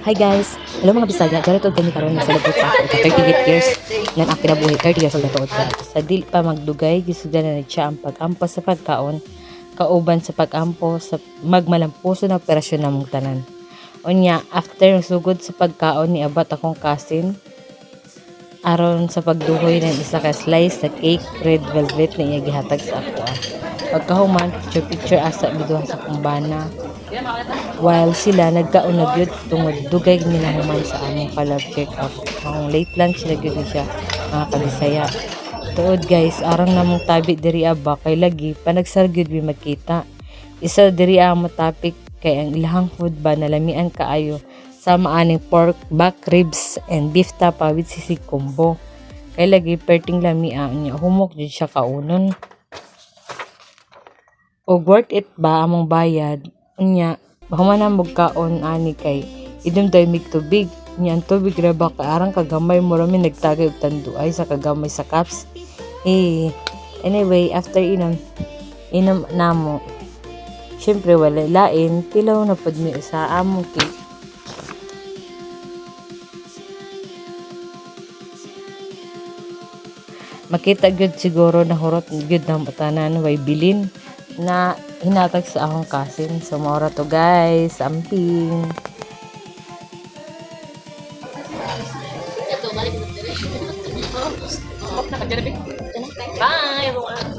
Hi guys! Hello mga Bisaya, dito kami karon sa labot sa ako. 38 years nang ang kinabuhi, 30 years old na tuod ka. Sa dili pa magdugay, gisudan na siya ang pag-ampo sa pagkaon, kauban sa pag-ampo sa magmalampuso na operasyon namong tanan. Unya, after sugod sa pagkaon ni abat akong kasin, aron sa pagduhoy ng isa ka slice sa cake red velvet na iya gihatag sa ako. Pagkahuman, picture asa biduha sa kumbana. While sila nagkaon na gyud tungod dugay minahuman sa among palab check up. Ang late lunch na gyud ni siya mga kabisaya. Tuod guys, arang namong tabi diri aba kay lagi panagsargyud mi magkita. Isa diri ang topic kay ang ilahang food ba nalamian kaayo sa maaning pork back ribs and beef tapa with sisig combo. Kay lagi perting lamian niya humok jud siya kaunon. O worth it ba among bayad? Unya, bahuman mo kaon ani kay idem day mig tubig. Unya ang tubig ra ba arang kagamay mo rami nagtagay og tanduay sa kagamay sa cups. Anyway, after inom namo. Syempre wala lain, tilaw na pud mi sa among cake. Makita gyud siguro na hurot gyud na tanan way bilin na hinatag sa akong kasin. So, maura to guys. Amping. Bye!